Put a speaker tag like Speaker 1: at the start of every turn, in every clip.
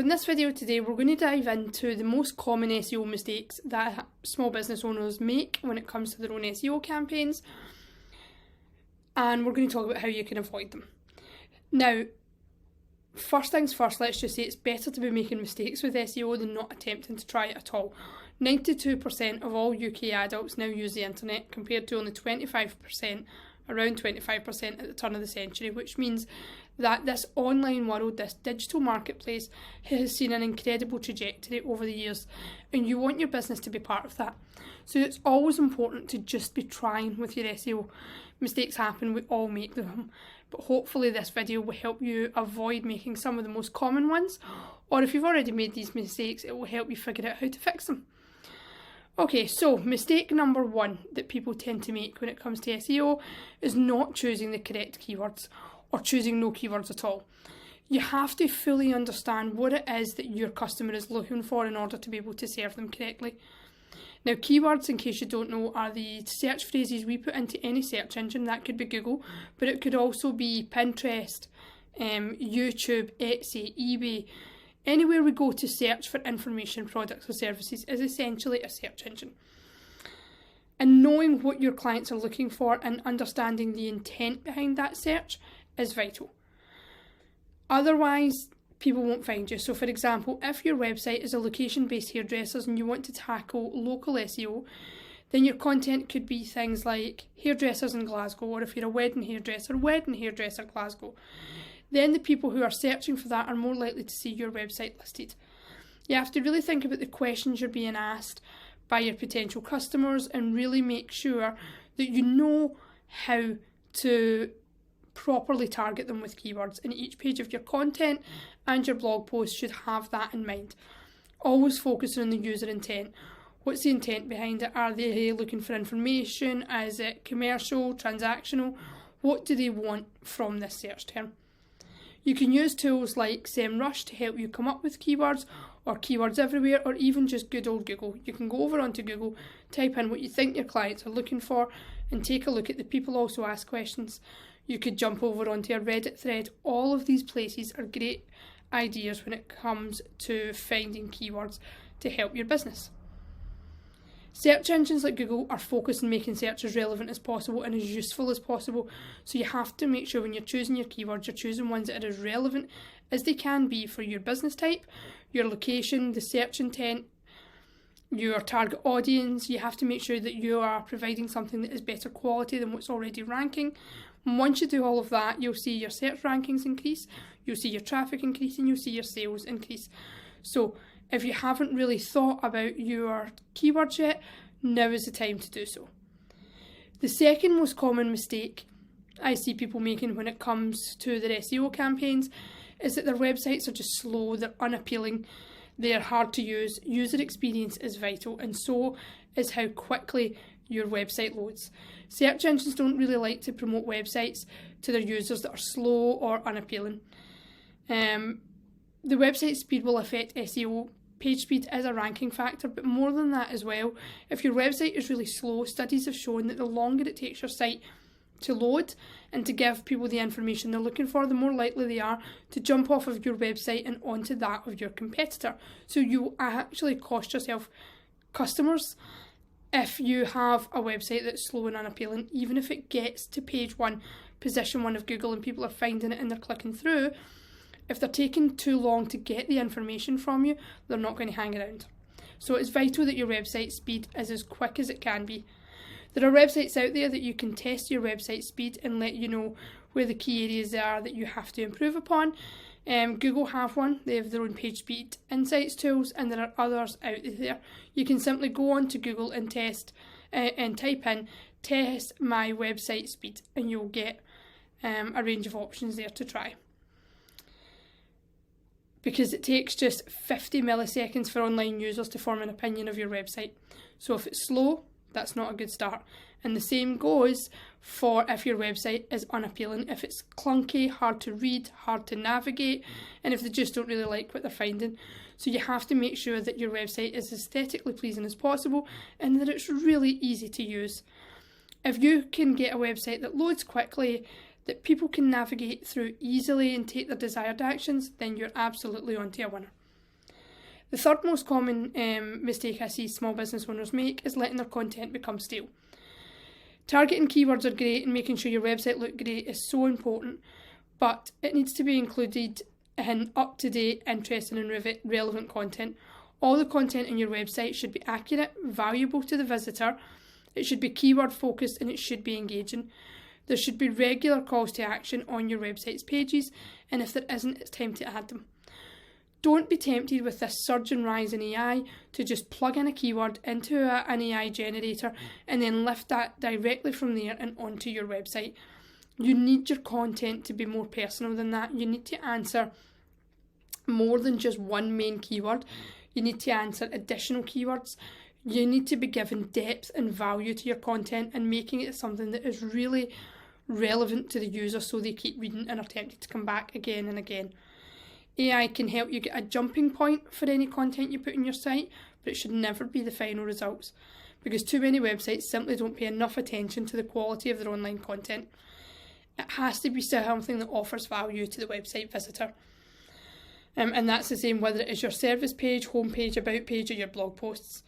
Speaker 1: in this video today, we're going to dive into the most common SEO mistakes that small business owners make when it comes to their own SEO campaigns. And we're going to talk about how you can avoid them. Now, first things first, let's just say it's better to be making mistakes with SEO than not attempting to try it at all. 92% of all UK adults now use the internet, compared to only 25%, around 25% at the turn of the century, which means that this online world, this digital marketplace, has seen an incredible trajectory over the years, and you want your business to be part of that. So it's always important to just be trying with your SEO. Mistakes happen, we all make them, but hopefully this video will help you avoid making some of the most common ones, or if you've already made these mistakes, it will help you figure out how to fix them. Okay, so mistake number one that people tend to make when it comes to SEO is not choosing the correct keywords, or choosing no keywords at all. You have to fully understand what it is that your customer is looking for in order to be able to serve them correctly. Now, keywords, in case you don't know, are the search phrases we put into any search engine. That could be Google, but it could also be Pinterest, YouTube, Etsy, eBay. Anywhere we go to search for information, products or services is essentially a search engine. And knowing what your clients are looking for and understanding the intent behind that search is vital. Otherwise, people won't find you. So for example, if your website is a location-based hairdressers and you want to tackle local SEO, then your content could be things like hairdressers in Glasgow, or if you're a wedding hairdresser Glasgow. Then the people who are searching for that are more likely to see your website listed. You have to really think about the questions you're being asked by your potential customers and really make sure that you know how to properly target them with keywords, and each page of your content and your blog post should have that in mind. Always focusing on the user intent. What's the intent behind it? Are they looking for information? Is it commercial, transactional? What do they want from this search term? You can use tools like SEMrush to help you come up with keywords, or Keywords Everywhere, or even just good old Google. You can go over onto Google, type in what you think your clients are looking for, and take a look at the people also ask questions. You could jump over onto a Reddit thread. All of these places are great ideas when it comes to finding keywords to help your business. Search engines like Google are focused on making search as relevant as possible and as useful as possible. So you have to make sure when you're choosing your keywords, you're choosing ones that are as relevant as they can be for your business type, your location, the search intent, your target audience. You have to make sure that you are providing something that is better quality than what's already ranking. And once you do all of that, you'll see your search rankings increase, you'll see your traffic increase, and you'll see your sales increase. So if you haven't really thought about your keywords yet, now is the time to do so. The second most common mistake I see people making when it comes to their SEO campaigns is that their websites are just slow, they're unappealing, they're hard to use. User experience is vital, and so is how quickly your website loads. Search engines don't really like to promote websites to their users that are slow or unappealing. The website speed will affect SEO. Page speed is a ranking factor, but more than that as well, if your website is really slow, studies have shown that the longer it takes your site to load and to give people the information they're looking for, the more likely they are to jump off of your website and onto that of your competitor. So you will actually cost yourself customers if you have a website that's slow and unappealing. Even if it gets to page 1, position 1 of Google, and people are finding it and they're clicking through, if they're taking too long to get the information from you, they're not going to hang around. So it's vital that your website speed is as quick as it can be. There are websites out there that you can test your website speed and let you know where the key areas are that you have to improve upon. Google have one. They have their own page speed insights tools, and there are others out there. You can simply go on to Google and test and type in "test my website speed," and you'll get a range of options there to try. Because it takes just 50 milliseconds for online users to form an opinion of your website. So if it's slow, that's not a good start. And the same goes for if your website is unappealing, if it's clunky, hard to read, hard to navigate, and if they just don't really like what they're finding. So you have to make sure that your website is aesthetically pleasing as possible and that it's really easy to use. If you can get a website that loads quickly, that people can navigate through easily and take their desired actions, then you're absolutely onto a winner. The third most common mistake I see small business owners make is letting their content become stale. Targeting keywords are great and making sure your website looks great is so important, but it needs to be included in up-to-date, interesting and relevant content. All the content on your website should be accurate, valuable to the visitor, it should be keyword focused and it should be engaging. There should be regular calls to action on your website's pages, and if there isn't, it's time to add them. Don't be tempted with this surge and rise in AI to just plug in a keyword into an AI generator and then lift that directly from there and onto your website. You need your content to be more personal than that. You need to answer more than just one main keyword. You need to answer additional keywords. You need to be given depth and value to your content and making it something that is really relevant to the user so they keep reading and are tempted to come back again and again. AI can help you get a jumping point for any content you put on your site, but it should never be the final results, because too many websites simply don't pay enough attention to the quality of their online content. It has to be something that offers value to the website visitor. And that's the same whether it is your service page, homepage, about page, or your blog posts.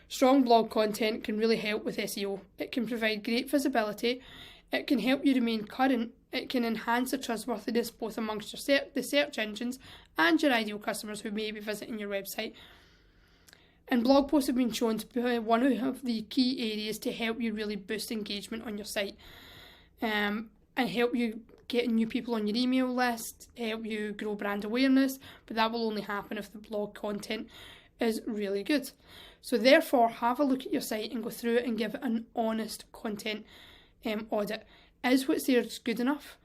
Speaker 1: Strong blog content can really help with SEO. It can provide great visibility, it can help you remain current, it can enhance the trustworthiness both amongst the search engines and your ideal customers who may be visiting your website. And blog posts have been shown to be one of the key areas to help you really boost engagement on your site, and help you get new people on your email list, help you grow brand awareness, but that will only happen if the blog content is really good. So therefore, have a look at your site and go through it and give it an honest content audit. Is what's there good enough?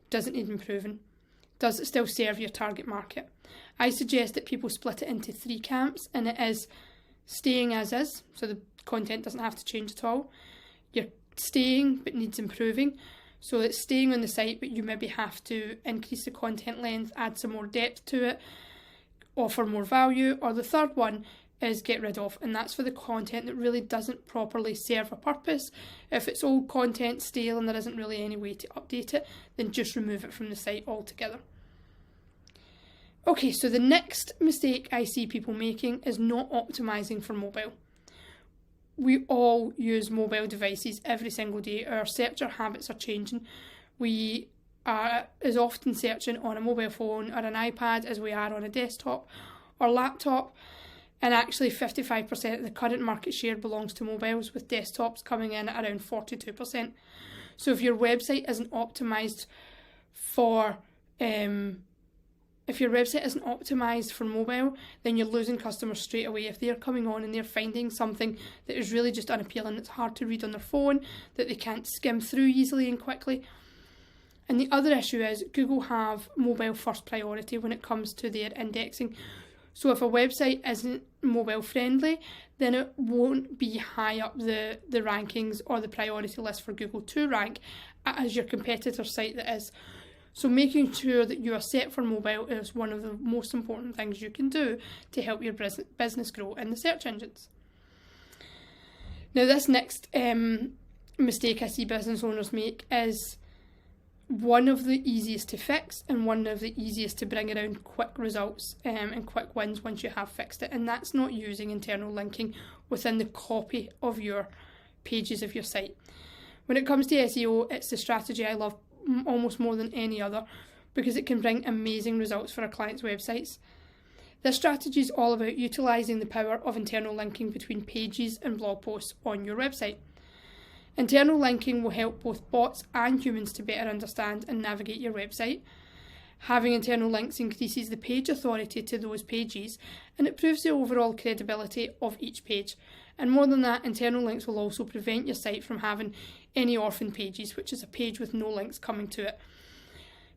Speaker 1: Does it need improving? Does it still serve your target market? I suggest that people split it into 3 camps, and it is staying as is, so the content doesn't have to change at all. You're staying but needs improving, so it's staying on the site but you maybe have to increase the content length, add some more depth to it, offer more value. Or the third one is get rid of, and that's for the content that really doesn't properly serve a purpose. If it's old content, stale, and there isn't really any way to update it, then just remove it from the site altogether. Okay, so the next mistake I see people making is not optimising for mobile. We all use mobile devices every single day. Our searcher habits are changing. We are as often searching on a mobile phone or an iPad as we are on a desktop or laptop. And actually 55% of the current market share belongs to mobiles, with desktops coming in at around 42%. So if your website isn't optimised for mobile, then you're losing customers straight away. If they're coming on and they're finding something that is really just unappealing, it's hard to read on their phone, that they can't skim through easily and quickly. And the other issue is Google have mobile first priority when it comes to their indexing. So if a website isn't mobile friendly, then it won't be high up the rankings or the priority list for Google to rank as your competitor site that is. So making sure that you are set for mobile is one of the most important things you can do to help your business grow in the search engines. Now this next mistake I see business owners make is one of the easiest to fix and one of the easiest to bring around quick results and quick wins once you have fixed it, and that's not using internal linking within the copy of your pages of your site. When it comes to SEO, it's the strategy I love almost more than any other because it can bring amazing results for our clients' websites. This strategy is all about utilising the power of internal linking between pages and blog posts on your website. Internal linking will help both bots and humans to better understand and navigate your website. Having internal links increases the page authority to those pages and it improves the overall credibility of each page. And more than that, internal links will also prevent your site from having any orphan pages, which is a page with no links coming to it.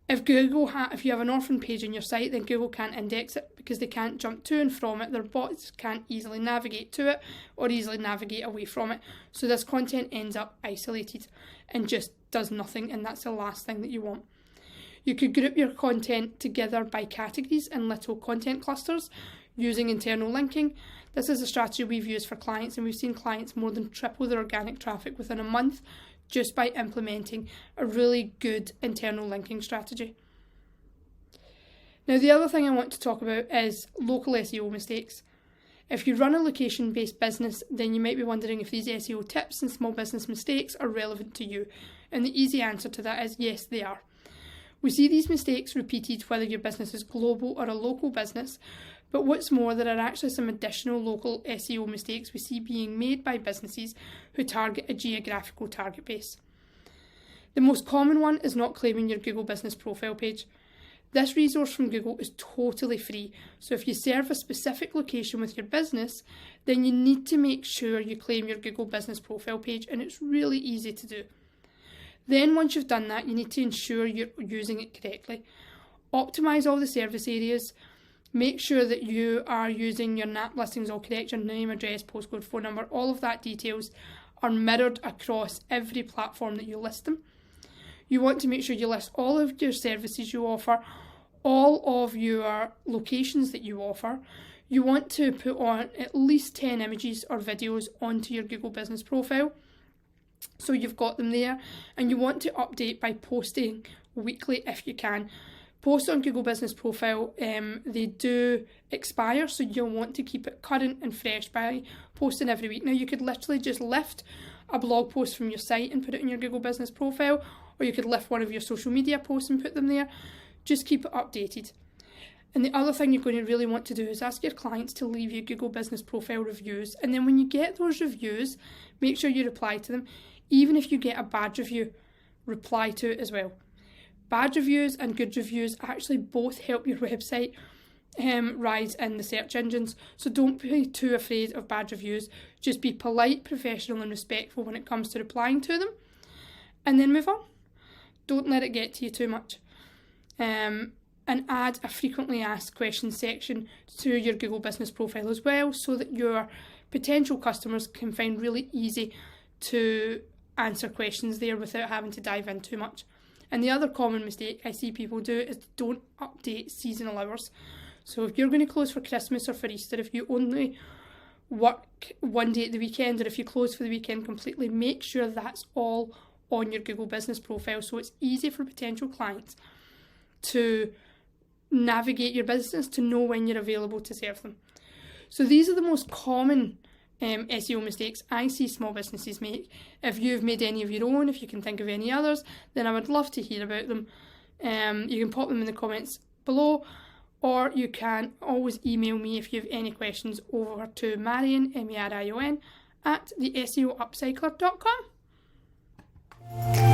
Speaker 1: If you have an orphan page on your site, then Google can't index it because they can't jump to and from it. Their bots can't easily navigate to it or easily navigate away from it. So this content ends up isolated and just does nothing, and that's the last thing that you want. You could group your content together by categories in little content clusters using internal linking. This is a strategy we've used for clients, and we've seen clients more than triple their organic traffic within a month just by implementing a really good internal linking strategy. Now, the other thing I want to talk about is local SEO mistakes. If you run a location-based business, then you might be wondering if these SEO tips and small business mistakes are relevant to you. And the easy answer to that is yes, they are. We see these mistakes repeated whether your business is global or a local business, but what's more, there are actually some additional local SEO mistakes we see being made by businesses who target a geographical target base. The most common one is not claiming your Google Business Profile page. This resource from Google is totally free, so if you serve a specific location with your business, then you need to make sure you claim your Google Business Profile page, and it's really easy to do. Then once you've done that, you need to ensure you're using it correctly. Optimise all the service areas. Make sure that you are using your NAP listings all correct, your name, address, postcode, phone number, all of that details are mirrored across every platform that you list them. You want to make sure you list all of your services you offer, all of your locations that you offer. You want to put on at least 10 images or videos onto your Google Business Profile, so you've got them there, and you want to update by posting weekly if you can. Posts on Google Business Profile, they do expire, so you'll want to keep it current and fresh by posting every week. Now, you could literally just lift a blog post from your site and put it in your Google Business Profile, or you could lift one of your social media posts and put them there. Just keep it updated. And the other thing you're going to really want to do is ask your clients to leave you Google Business Profile reviews. And then when you get those reviews, make sure you reply to them. Even if you get a bad review, reply to it as well. Bad reviews and good reviews actually both help your website rise in the search engines. So don't be too afraid of bad reviews. Just be polite, professional and respectful when it comes to replying to them. And then move on. Don't let it get to you too much. And add a frequently asked questions section to your Google Business Profile as well, so that your potential customers can find really easy to answer questions there without having to dive in too much. And the other common mistake I see people do is don't update seasonal hours. So if you're going to close for Christmas or for Easter, if you only work one day at the weekend, or if you close for the weekend completely, make sure that's all on your Google Business Profile, so it's easy for potential clients to navigate your business, to know when you're available to serve them. So these are the most common SEO mistakes I see small businesses make. If you've made any of your own, if you can think of any others, then I would love to hear about them. You can pop them in the comments below, or you can always email me if you have any questions over to Marion, Marion, @theSEOupcycler.com.